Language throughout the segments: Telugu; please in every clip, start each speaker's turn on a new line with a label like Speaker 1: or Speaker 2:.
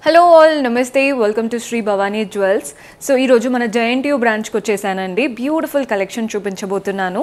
Speaker 1: హలో ఆల్ నమస్తే welcome to Shri Bhavani jewels. So ఈరోజు మన జేఎన్టీయూ బ్రాంచ్కి వచ్చేసానండి. బ్యూటిఫుల్ కలెక్షన్ చూపించబోతున్నాను.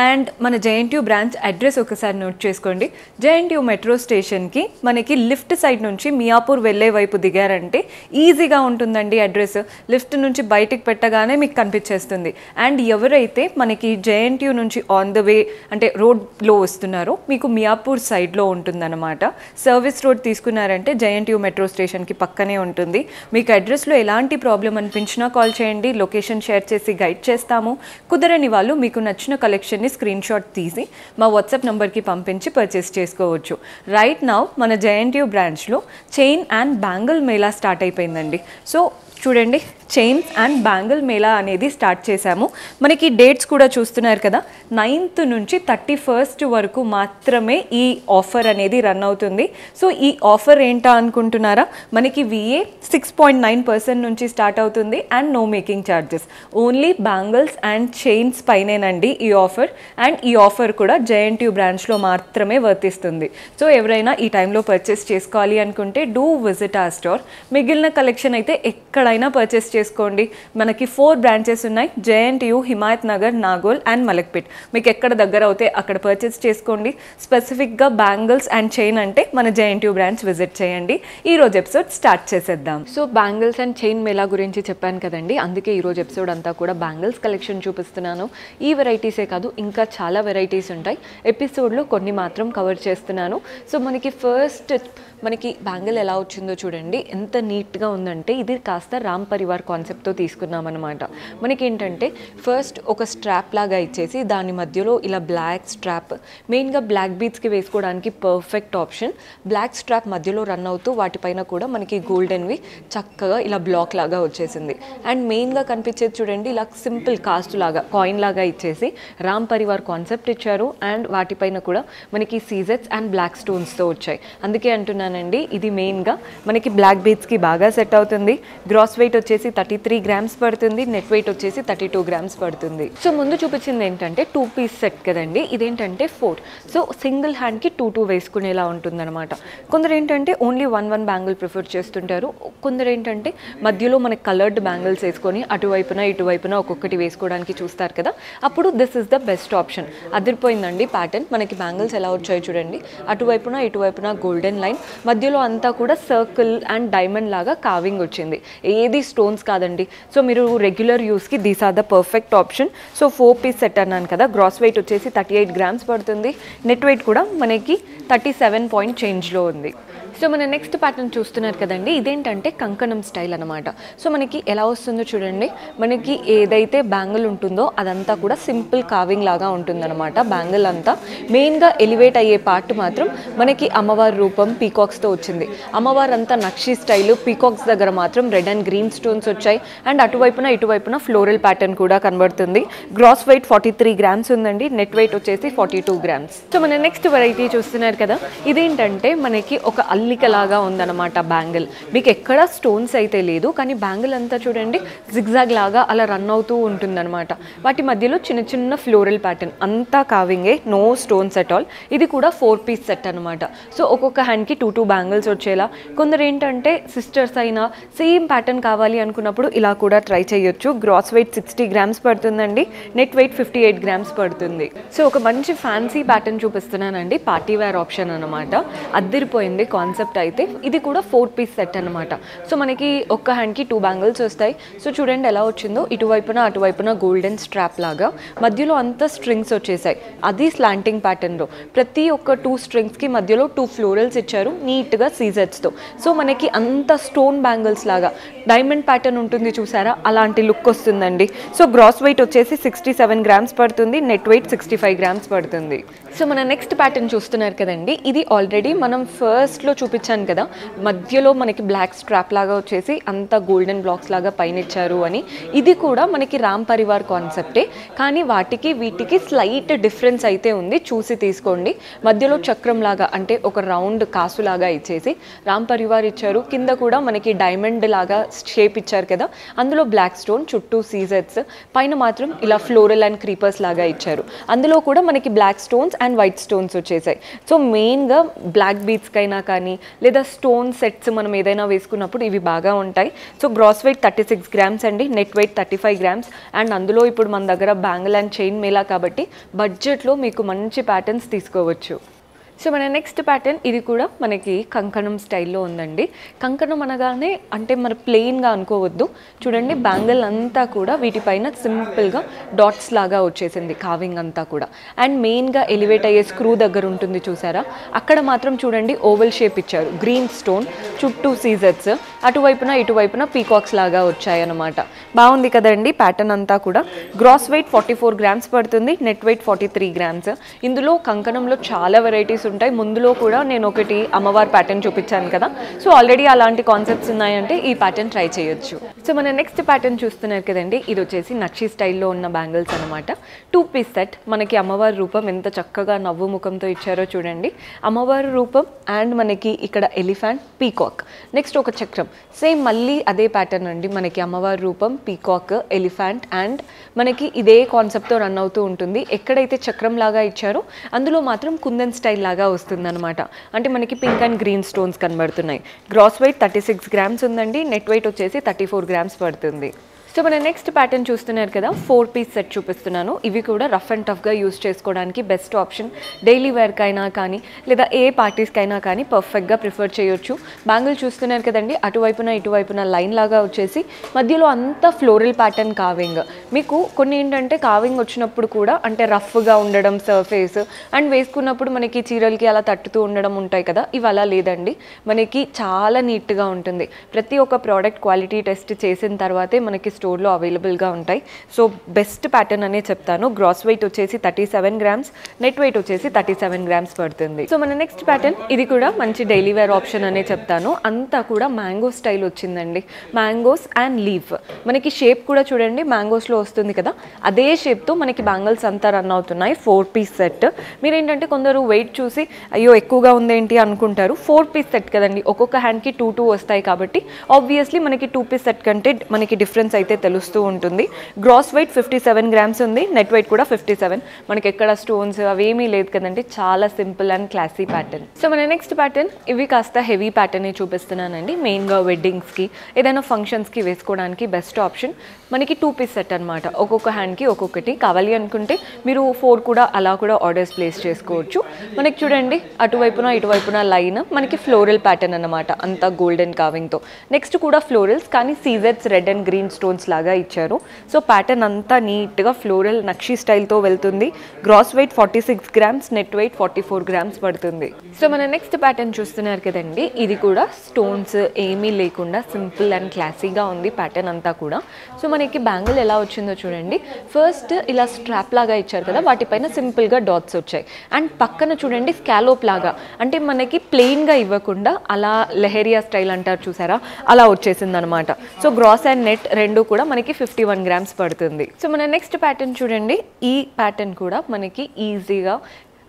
Speaker 1: అండ్ మన జేఎన్టీయూ బ్రాంచ్ అడ్రస్ ఒకసారి నోట్ చేసుకోండి. జేఎన్టీయూ మెట్రో స్టేషన్కి మనకి లిఫ్ట్ సైడ్ నుంచి మియాపూర్ వెళ్ళే వైపు దిగారంటే ఈజీగా ఉంటుందండి అడ్రస్. లిఫ్ట్ నుంచి బయటికి పెట్టగానే మీకు కనిపించేస్తుంది. అండ్ ఎవరైతే మనకి జేఎన్టీయూ నుంచి ఆన్ ద వే అంటే రోడ్లో వస్తున్నారో మీకు మియాపూర్ సైడ్లో ఉంటుందన్నమాట. సర్వీస్ రోడ్ తీసుకున్నారంటే జేఎన్టీయూ మెట్రో స్టేషన్కి పక్కనే ఉంటుంది. మీకు అడ్రస్లో ఎలాంటి ప్రాబ్లం అనిపించినా కాల్ చేయండి. లొకేషన్ షేర్ చేసి గైడ్ చేస్తాము. కుదరని వాళ్ళు మీకు నచ్చిన కలెక్షన్ని స్క్రీన్ షాట్ తీసి మా వాట్సాప్ నెంబర్కి పంపించి పర్చేస్ చేసుకోవచ్చు. రైట్ నౌ మన జేఎన్టీయూ బ్రాంచ్లో chain and bangle Mela start అయిపోయిందండి. సో చూడండి, చైన్స్ అండ్ బ్యాంగిల్ మేళా అనేది స్టార్ట్ చేశాము. మనకి డేట్స్ కూడా చూస్తున్నారు కదా, 9th నుంచి 31st వరకు మాత్రమే ఈ ఆఫర్ అనేది రన్ అవుతుంది. సో ఈ ఆఫర్ ఏంటా అనుకుంటున్నారా? మనకి VA 6.9% నుంచి స్టార్ట్ అవుతుంది and no making charges. Only bangles and chains పైనేనండి ఈ ఆఫర్. అండ్ ఈ ఆఫర్ కూడా జేఎన్టీయూ బ్రాంచ్లో మాత్రమే వర్తిస్తుంది. సో ఎవరైనా ఈ టైంలో పర్చేస్ చేసుకోవాలి అనుకుంటే డూ విజిట్ ఆ స్టోర్. మిగిలిన కలెక్షన్ అయితే ఎక్కడైనా పర్చేస్ చేసుకోండి. మనకి 4 బ్రాంచెస్ ఉన్నాయి: జేఎన్టీయూ, హిమాయత్ నగర్, నాగోల్ అండ్ మలక్పేట్. మీకు ఎక్కడ దగ్గర అవుతే అక్కడ పర్చేస్ చేసుకోండి. స్పెసిఫిక్గా బ్యాంగిల్స్ అండ్ చైన్ అంటే మన జేఎన్టీయూ బ్రాంచ్ విజిట్ చేయండి. ఈరోజు ఎపిసోడ్ స్టార్ట్ చేసేద్దాం. So bangles and chain Mela గురించి చెప్పాను కదండి, అందుకే ఈరోజు ఎపిసోడ్ అంతా కూడా బ్యాంగిల్స్ కలెక్షన్ చూపిస్తున్నాను. ఈ వెరైటీసే కాదు, ఇంకా చాలా వెరైటీస్ ఉంటాయి. ఎపిసోడ్లో కొన్ని మాత్రం కవర్ చేస్తున్నాను. సో మనకి బ్యాంగిల్ ఎలా వచ్చిందో చూడండి, ఎంత నీట్గా ఉందంటే ఇది కాస్త రామ్ పరివార్ కాన్సెప్ట్తో తీసుకున్నాం అనమాట. మనకి ఏంటంటే ఫస్ట్ ఒక స్ట్రాప్ లాగా ఇచ్చేసి దాని మధ్యలో ఇలా బ్లాక్ స్ట్రాప్, మెయిన్గా బ్లాక్ బీడ్స్కి వేసుకోవడానికి పర్ఫెక్ట్ ఆప్షన్. బ్లాక్ స్ట్రాప్ మధ్యలో రన్ అవుతూ వాటిపైన కూడా మనకి గోల్డెన్వి చక్కగా ఇలా బ్లాక్ లాగా వచ్చేసింది. అండ్ మెయిన్గా కనిపించేది చూడండి, ఇలా సింపుల్ కాస్ట్ లాగా కాయిన్ లాగా ఇచ్చేసి రామ్ పరివార్ కాన్సెప్ట్ ఇచ్చారు. అండ్ వాటిపైన కూడా మనకి సీజెట్స్ అండ్ బ్లాక్ స్టోన్స్తో వచ్చాయి. అందుకే అంటున్నానండి, ఇది మెయిన్గా మనకి బ్లాక్ బీడ్స్కి బాగా సెట్ అవుతుంది. గ్రాస్ వెయిట్ వచ్చేసి 33 grams పడుతుంది, నెట్ వెయిట్ వచ్చేసి 32 grams పడుతుంది. సో ముందు చూపించింది ఏంటంటే 2 piece సెట్ కదండి, ఇదేంటంటే 4. సో సింగిల్ హ్యాండ్కి 2 వేసుకునేలా ఉంటుందన్నమాట. కొందరు ఏంటంటే ఓన్లీ 1 బ్యాంగిల్ ప్రిఫర్ చేస్తుంటారు. కొందరు ఏంటంటే మధ్యలో మనకి కలర్డ్ బ్యాంగిల్స్ వేసుకొని అటువైపున ఇటువైపున ఒక్కొక్కటి వేసుకోవడానికి చూస్తారు కదా, అప్పుడు this is the best option. అదిరిపోయిందండి ప్యాటర్న్. మనకి బ్యాంగిల్స్ ఎలా వచ్చాయి చూడండి, అటువైపున ఇటువైపున గోల్డెన్ లైన్, మధ్యలో అంతా కూడా సర్కిల్ అండ్ డైమండ్ లాగా కావింగ్ వచ్చింది. ఏది స్టోన్స్ కాదండి. సో మీరు రెగ్యులర్ యూస్కి these are the perfect option. So 4 piece set అన్నాను కదా, గ్రాస్ వెయిట్ వచ్చేసి 38 grams పడుతుంది. నెట్ వెయిట్ కూడా మనకి 37 point చేంజ్లో ఉంది. సో మన నెక్స్ట్ ప్యాటర్న్ చూస్తున్నారు కదండి, ఇదేంటంటే కంకణం స్టైల్ అనమాట. సో మనకి ఎలా వస్తుందో చూడండి, మనకి ఏదైతే బ్యాంగిల్ ఉంటుందో అదంతా కూడా సింపుల్ కావింగ్ లాగా ఉంటుందన్నమాట. బ్యాంగిల్ అంతా మెయిన్గా ఎలివేట్ అయ్యే పార్ట్ మాత్రం మనకి అమ్మవారి రూపం పీకాక్స్తో వచ్చింది. అమ్మవారు అంతా నక్షి స్టైల్, పీకాక్స్ దగ్గర మాత్రం రెడ్ అండ్ గ్రీన్ స్టోన్స్ వచ్చాయి. అండ్ అటువైపున ఇటువైపున ఫ్లోరల్ ప్యాటర్న్ కూడా కనబడుతుంది. గ్రాస్ వెయిట్ 43 grams ఉందండి, నెట్ వెయిట్ వచ్చేసి 42 grams. సో మన నెక్స్ట్ వెరైటీ చూస్తున్నారు కదా, ఇదేంటంటే మనకి ఒక అల్లికలాగా ఉందన్నమాట బ్యాంగిల్. మీకు ఎక్కడ స్టోన్స్ అయితే లేదు, కానీ బ్యాంగిల్ అంతా చూడండి జిగ్జాగ్ లాగా అలా రన్ అవుతూ ఉంటుందన్నమాట. వాటి మధ్యలో చిన్న చిన్న ఫ్లోరల్ ప్యాటర్న్, అంతా కావింగే, నో స్టోన్స్ అట్ ఆల్. ఇది కూడా 4 piece సెట్ అనమాట. సో ఒక్కొక్క హ్యాండ్కి 2 బ్యాంగిల్స్ వచ్చేలా. కొందరు ఏంటంటే సిస్టర్స్ అయినా సేమ్ ప్యాటర్న్ కావాలి అనుకున్నప్పుడు ఇలా కూడా ట్రై చేయొచ్చు. గ్రాస్ వెయిట్ 60 grams పడుతుందండి, నెట్ వెయిట్ 58 grams పడుతుంది. సో ఒక మంచి ఫ్యాన్సీ ప్యాటర్న్ చూపిస్తున్నానండి, పార్టీ వేర్ ఆప్షన్ అనమాట. అద్దరిపోయింది కాన్సెప్ట్ అయితే. ఇది కూడా 4 piece సెట్ అనమాట. సో మనకి ఒక్క హ్యాండ్కి 2 బ్యాంగిల్స్ వస్తాయి. సో చూడండి ఎలా వచ్చిందో, ఇటువైపున అటువైపున గోల్డెన్ స్ట్రాప్ లాగా, మధ్యలో అంతా స్ట్రింగ్స్ వచ్చేసాయి. అది స్లాంటింగ్ ప్యాటర్న్లో ప్రతి ఒక్క 2 స్ట్రింగ్స్కి మధ్యలో 2 ఫ్లోరల్స్ ఇచ్చారు నీట్గా సీజెట్స్తో. సో మనకి అంత స్టోన్ బ్యాంగిల్స్ లాగా డైమండ్ ప్యాటర్న్ ఉంటుంది చూసారా, అలాంటి లుక్ వస్తుందండి. సో గ్రాస్ వెయిట్ వచ్చేసి 67 grams పడుతుంది, నెట్ వెయిట్ 65 grams పడుతుంది. సో మన నెక్స్ట్ ప్యాటర్న్ చూస్తున్నారు కదండి, ఇది ఆల్రెడీ మనం ఫస్ట్లో చూపించాను కదా, మధ్యలో మనకి బ్లాక్ స్ట్రాప్ లాగా వచ్చేసి అంతా గోల్డెన్ బ్లాక్స్ లాగా పైన ఇచ్చారు అని. ఇది కూడా మనకి రామ్ పరివార్ కాన్సెప్టే, కానీ వాటికి వీటికి స్లైట్ డిఫరెన్స్ అయితే ఉంది, చూసి తీసుకోండి. మధ్యలో చక్రం లాగా అంటే ఒక రౌండ్ కాసు లాగా ఇచ్చేసి రామ్ పరివార్ ఇచ్చారు. కింద కూడా మనకి డైమండ్ లాగా షేప్ ఇచ్చారు కదా, అందులో బ్లాక్ స్టోన్, చుట్టూ సీజెట్స్, పైన మాత్రం ఇలా ఫ్లోరల్ అండ్ క్రీపర్స్ లాగా ఇచ్చారు. అందులో కూడా మనకి black stones and white stones so. సో మెయిన్గా బ్లాక్ బీడ్స్కైనా కానీ కానీ లేదా స్టోన్ సెట్స్ మనం ఏదైనా వేసుకున్నప్పుడు ఇవి బాగా ఉంటాయి. సో గ్రాస్ వెయిట్ 36 గ్రామ్స్ అండి, నెట్ వెయిట్ 35 గ్రామ్స్. అండ్ అందులో ఇప్పుడు మన దగ్గర బ్యాంగిల్ అండ్ చైన్ మేళా కాబట్టి బడ్జెట్లో మీకు మంచి ప్యాటర్న్స్ తీసుకోవచ్చు. సో మన నెక్స్ట్ ప్యాటర్న్ ఇది కూడా మనకి కంకణం స్టైల్లో ఉందండి. కంకణం అనగానే అంటే మన ప్లెయిన్గా అనుకోవద్దు. చూడండి బ్యాంగిల్ అంతా కూడా వీటిపైన సింపుల్గా డాట్స్ లాగా వచ్చేసింది కావింగ్ అంతా కూడా. అండ్ మెయిన్గా ఎలివేట్ అయ్యే స్క్రూ దగ్గర ఉంటుంది చూసారా, అక్కడ మాత్రం చూడండి ఓవల్ షేప్ ఇచ్చారు, గ్రీన్ స్టోన్ చుట్టూ సీజర్స్, అటువైపున ఇటువైపున పీకాక్స్ లాగా వచ్చాయన్నమాట. బాగుంది కదండి ప్యాటర్న్ అంతా కూడా. గ్రాస్ వెయిట్ 44 గ్రామ్స్ పడుతుంది, నెట్ వెయిట్ 43 గ్రామ్స్. ఇందులో కంకణంలో చాలా వెరైటీస్ ఉంటాయి. ముందులో కూడా నేను ఒకటి అమ్మవారి ప్యాటర్న్ చూపించాను కదా, సో ఆల్రెడీ అలాంటి కాన్సెప్ట్స్ ఉన్నాయంటే ఈ ప్యాటర్న్ ట్రై చేయొచ్చు. సో మన నెక్స్ట్ ప్యాటర్న్ చూస్తున్నారు కదండి, ఇది వచ్చేసి నక్షి స్టైల్లో ఉన్న బ్యాంగిల్స్ అనమాట. 2 పీస్ సెట్. మనకి అమ్మవారి రూపం ఎంత చక్కగా నవ్వు ముఖంతో ఇచ్చారో చూడండి. అమ్మవారి రూపం అండ్ మనకి ఇక్కడ ఎలిఫెంట్, పీకాక్, నెక్స్ట్ ఒక చక్రం, సేమ్ మళ్ళీ అదే ప్యాటర్న్ అండి. మనకి అమ్మవారి రూపం, పీకాక్, ఎలిఫెంట్ అండ్ మనకి ఇదే కాన్సెప్ట్తో రన్ అవుతూ ఉంటుంది. ఎక్కడైతే చక్రం లాగా ఇచ్చారో అందులో మాత్రం కుందన్ స్టైల్ లాగా వస్తుందన్నమాట. అంటే మనకి పింక్ అండ్ గ్రీన్ స్టోన్స్ కనబడుతున్నాయి. గ్రాస్ వెయిట్ 36 గ్రామ్స్ ఉందండి, నెట్ వెయిట్ వచ్చేసి 34 గ్రామ్స్ పడుతుంది. సో మన నెక్స్ట్ ప్యాటర్న్ చూస్తున్నారు కదా, 4 పీస్ సెట్ చూపిస్తున్నాను. ఇవి కూడా రఫ్ అండ్ టఫ్గా యూజ్ చేసుకోవడానికి బెస్ట్ ఆప్షన్. డైలీ వేర్కైనా కానీ లేదా ఏ పార్టీస్కైనా కానీ పర్ఫెక్ట్గా ప్రిఫర్ చేయొచ్చు. బ్యాంగిల్ చూస్తున్నారు కదండి, అటువైపున ఇటువైపున లైన్ లాగా వచ్చేసి మధ్యలో అంతా ఫ్లోరల్ ప్యాటర్న్ కావింగ్. మీకు కొన్ని ఏంటంటే కావింగ్ వచ్చినప్పుడు కూడా అంటే రఫ్గా ఉండడం సర్ఫేస్ అండ్ వేసుకున్నప్పుడు మనకి చీరలకి అలా తట్టుతూ ఉండడం ఉంటాయి కదా, ఇవి అలా లేదండి. మనకి చాలా నీట్గా ఉంటుంది. ప్రతి ఒక్క ప్రోడక్ట్ క్వాలిటీ టెస్ట్ చేసిన తర్వాతే మనకి స్టోర్లో అవైలబుల్గా ఉంటాయి. సో బెస్ట్ ప్యాటర్న్ అనే చెప్తాను. గ్రాస్ వెయిట్ వచ్చేసి 37 గ్రామ్స్, నెట్ వెయిట్ వచ్చేసి 37 గ్రామ్స్ పడుతుంది. సో మన నెక్స్ట్ ప్యాటర్న్ ఇది కూడా మంచి డైలీ వేర్ ఆప్షన్ అనే చెప్తాను. అంతా కూడా మ్యాంగో స్టైల్ వచ్చిందండి. మ్యాంగోస్ అండ్ లీఫ్, మనకి షేప్ కూడా చూడండి మ్యాంగోస్లో వస్తుంది కదా, అదే షేప్తో మనకి బ్యాంగిల్స్ అంతా రన్ అవుతున్నాయి. 4 పీస్ సెట్. మీరేంటంటే కొందరు వెయిట్ చూసి అయ్యో ఎక్కువగా ఉందేంటి అనుకుంటారు. 4 పీస్ సెట్ కదండి, ఒక్కొక్క హ్యాండ్కి 2 వస్తాయి కాబట్టి ఆబ్వియస్లీ మనకి 2 పీస్ సెట్ కంటే మనకి డిఫరెన్స్ అయితే తెలుస్తూ ఉంటుంది. గ్రాస్ వెయిట్ 57 గ్రామ్స్ ఉంది, నెట్ వెయిట్ కూడా 57. మనకి ఎక్కడ స్టోన్స్ అవేమీ లేదు కదండి, చాలా simple and classy pattern. So మన నెక్స్ట్ ప్యాటర్న్ ఇవి కాస్త హెవీ ప్యాటర్న్ చూపిస్తున్నానండి. మెయిన్గా వెడ్డింగ్స్కి ఏదైనా ఫంక్షన్స్కి వేసుకోవడానికి బెస్ట్ ఆప్షన్. మనకి 2 పీస్ సెట్ అనమాట, ఒక్కొక్క హ్యాండ్కి ఒక్కొక్కటి. కావాలి అనుకుంటే మీరు 4 కూడా అలా కూడా ఆర్డర్స్ ప్లేస్ చేసుకోవచ్చు. మనకి చూడండి అటువైపున ఇటువైపున లైన్, మనకి ఫ్లోరల్ ప్యాటర్న్ అనమాట, అంతా గోల్డెన్ కావింగ్తో. నెక్స్ట్ కూడా ఫ్లోరల్స్ కానీ సీజెట్స్ రెడ్ అండ్ గ్రీన్ స్టోన్స్ లాగా ఇచ్చారు. సో ప్యాటర్న్ అంతా నీట్గా ఫ్లోరల్ నక్షి స్టైల్తో వెళ్తుంది. Gross weight 46 grams, net weight 44 grams పడుతుంది. సో మన నెక్స్ట్ ప్యాటర్న్ చూస్తున్నారు కదండి, ఇది కూడా స్టోన్స్ ఏమీ లేకుండా సింపుల్ అండ్ క్లాసీగా ఉంది ప్యాటర్న్ అంతా కూడా. సో మనకి బ్యాంగిల్ ఎలా వచ్చిందో చూడండి. ఫస్ట్ ఇలా స్ట్రాప్ లాగా ఇచ్చారు కదా, వాటిపైన సింపుల్గా డాట్స్ వచ్చాయి. అండ్ పక్కన చూడండి స్కాలోప్ లాగా, అంటే మనకి ప్లెయిన్గా ఇవ్వకుండా అలా లెహరియా స్టైల్ అంటారు చూసారా, అలా వచ్చేసింది అనమాట. సో గ్రాస్ అండ్ నెట్ రెండు కూడా మనకి 51 గ్రామ్స్ పడుతుంది. సో మన నెక్స్ట్ ప్యాటర్న్ చూడండి, ఈ ప్యాటర్న్ కూడా మనకి ఈజీగా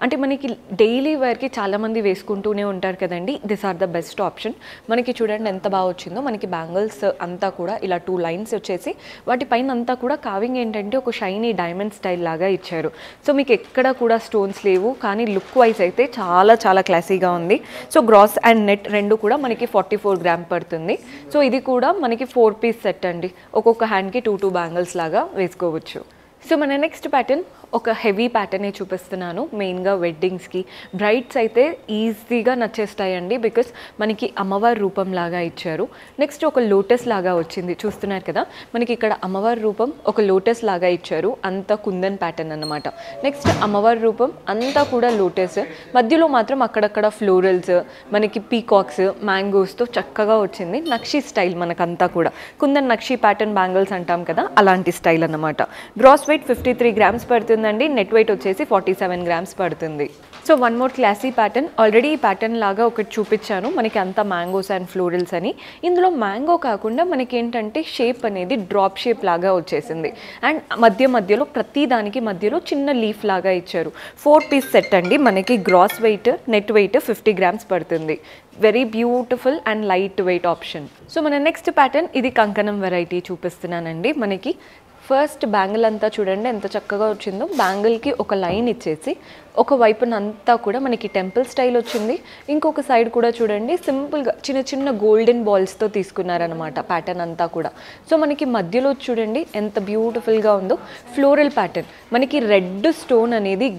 Speaker 1: అంటే మనకి డైలీ వేర్కి చాలామంది వేసుకుంటూనే ఉంటారు కదండి. This are the best option. మనకి చూడండి ఎంత బాగా వచ్చిందో. మనకి బ్యాంగిల్స్ అంతా కూడా ఇలా 2 లైన్స్ వచ్చేసి వాటిపైన అంతా కూడా కావింగ్ ఏంటంటే ఒక షైనీ డైమండ్ స్టైల్ లాగా ఇచ్చారు. సో మీకు ఎక్కడ కూడా స్టోన్స్ లేవు, కానీ లుక్ వైజ్ అయితే చాలా చాలా క్లాసీగా ఉంది. సో గ్రాస్ అండ్ నెట్ రెండు కూడా మనకి 44 గ్రామ్ పడుతుంది. సో ఇది కూడా మనకి 4 పీస్ సెట్ అండి, ఒక్కొక్క హ్యాండ్కి 2 బ్యాంగిల్స్ లాగా వేసుకోవచ్చు. సో మన నెక్స్ట్ ప్యాటర్న్ ఒక హెవీ ప్యాటర్నే చూపిస్తున్నాను. మెయిన్గా వెడ్డింగ్స్కి బ్రైడ్స్ అయితే ఈజీగా నచ్చేస్తాయండి, బికాస్ మనకి అమ్మవారి రూపం లాగా ఇచ్చారు. నెక్స్ట్ ఒక లోటస్ లాగా వచ్చింది, చూస్తున్నారు కదా. మనకి ఇక్కడ అమ్మవారి రూపం ఒక లోటస్ లాగా ఇచ్చారు, అంతా కుందన్ ప్యాటర్న్ అన్నమాట. నెక్స్ట్ అమ్మవారి రూపం అంతా కూడా లోటస్, మధ్యలో మాత్రం అక్కడక్కడ ఫ్లోరల్స్, మనకి పీకాక్స్, మ్యాంగోస్తో చక్కగా వచ్చింది. నక్షి స్టైల్ మనకంతా కూడా కుందన్ నక్షి ప్యాటర్న్ బ్యాంగిల్స్ అంటాం కదా, అలాంటి స్టైల్ అన్నమాట. గ్రాస్ వెయిట్ 53 గ్రామ్స్ పడుతుంది, నెట్ వెయిట్ వచ్చేసి 47 గ్రామ్స్ పడుతుంది. So one more classy pattern. Already ఈ ప్యాటర్న్ లాగా ఒకటి చూపించాను, మనకి అంతా మ్యాంగోస్ అండ్ ఫ్లోరల్స్ అని. ఇందులో మ్యాంగో కాకుండా మనకి ఏంటంటే షేప్ అనేది డ్రాప్ షేప్ లాగా వచ్చేసింది. అండ్ మధ్యలో ప్రతి దానికి మధ్యలో చిన్న లీఫ్ లాగా ఇచ్చారు. 4 పీస్ సెట్ అండి. మనకి gross weight, net weight 50 grams పడుతుంది. Very beautiful and light weight option. So మన నెక్స్ట్ ప్యాటర్న్ ఇది కంకణం వెరైటీ చూపిస్తున్నానండి. మనకి ఫస్ట్ బ్యాంగిల్ అంతా చూడండి ఎంత చక్కగా వచ్చిందో. బ్యాంగిల్కి ఒక లైన్ ఇచ్చేసి ఒక వైపునంతా కూడా మనకి టెంపుల్ స్టైల్ వచ్చింది. ఇంకొక సైడ్ కూడా చూడండి సింపుల్గా చిన్న చిన్న గోల్డెన్ బాల్స్తో తీసుకున్నారనమాట ప్యాటర్న్ అంతా కూడా. సో మనకి మధ్యలో చూడండి ఎంత బ్యూటిఫుల్గా ఉందో ఫ్లోరల్ ప్యాటర్న్. మనకి రెడ్ స్టోన్ అనేది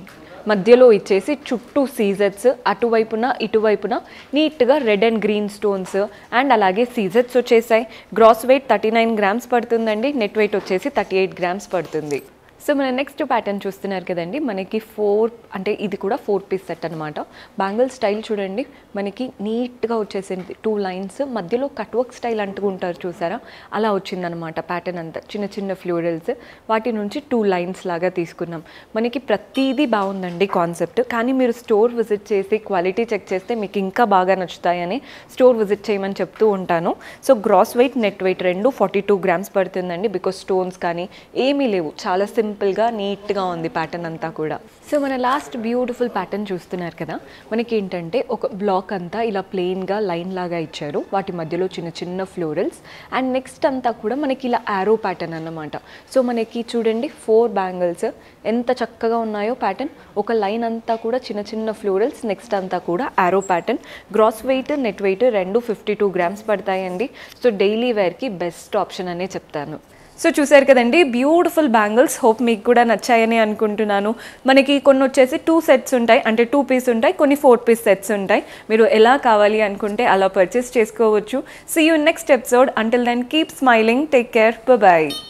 Speaker 1: మధ్యలో ఇచ్చేసి చుట్టూ సీజెట్స్ అటువైపున ఇటువైపున నీట్గా red and green stones and అలాగే సీజెట్స్ వచ్చేసాయి. గ్రాస్ వెయిట్ 39 గ్రామ్స్ పడుతుందండి. నెట్ వెయిట్ వచ్చేసి 38 గ్రామ్స్ పడుతుంది. సో మన నెక్స్ట్ ప్యాటర్న్ చూస్తున్నారు కదండి, మనకి 4 అంటే ఇది కూడా 4 పీస్ సెట్ అనమాట. బ్యాంగిల్ స్టైల్ చూడండి మనకి నీట్గా వచ్చేసింది. 2 లైన్స్ మధ్యలో కట్ వర్క్ స్టైల్ అంటుకుంటారు చూసారా, అలా వచ్చిందనమాట ప్యాటర్న్ అంతా. చిన్న చిన్న ఫ్లోరల్స్ వాటి నుంచి 2 లైన్స్ లాగా తీసుకున్నాం. మనకి ప్రతిదీ బాగుందండి కాన్సెప్ట్. కానీ మీరు స్టోర్ విజిట్ చేసి క్వాలిటీ చెక్ చేస్తే మీకు ఇంకా బాగా నచ్చుతాయని స్టోర్ విజిట్ చేయమని చెప్తూ ఉంటాను. So gross weight net weight రెండు 42 గ్రామ్స్ పడుతుందండి. బికాస్ స్టోన్స్ కానీ ఏమీ లేవు, చాలా సింపుల్గా నీట్గా ఉంది ప్యాటర్న్ అంతా కూడా. సో మన లాస్ట్ బ్యూటిఫుల్ ప్యాటర్న్ చూస్తున్నారు కదా, మనకి ఏంటంటే ఒక బ్లాక్ అంతా ఇలా ప్లెయిన్గా లైన్ లాగా ఇచ్చారు, వాటి మధ్యలో చిన్న చిన్న ఫ్లోరల్స్ అండ్ నెక్స్ట్ అంతా కూడా మనకి ఇలా యారో ప్యాటర్న్ అన్నమాట. సో మనకి చూడండి 4 బ్యాంగిల్స్ ఎంత చక్కగా ఉన్నాయో ప్యాటర్న్. ఒక లైన్ అంతా కూడా చిన్న చిన్న ఫ్లోరల్స్, నెక్స్ట్ అంతా కూడా arrow pattern. Gross weight net weight రెండు 52 గ్రామ్స్ పడతాయండి. సో డైలీ వేర్కి బెస్ట్ ఆప్షన్ అనే చెప్తాను. సో చూసారు కదండి బ్యూటిఫుల్ బ్యాంగిల్స్. హోప్ మీకు కూడా నచ్చాయని అనుకుంటున్నాను. మనకి కొన్ని వచ్చేసి 2 సెట్స్ ఉంటాయి, అంటే 2 పీస్ ఉంటాయి, కొన్ని 4 పీస్ సెట్స్ ఉంటాయి. మీరు ఎలా కావాలి అనుకుంటే అలా పర్చేస్ చేసుకోవచ్చు. See you next episode. Until then keep smiling, take care, by.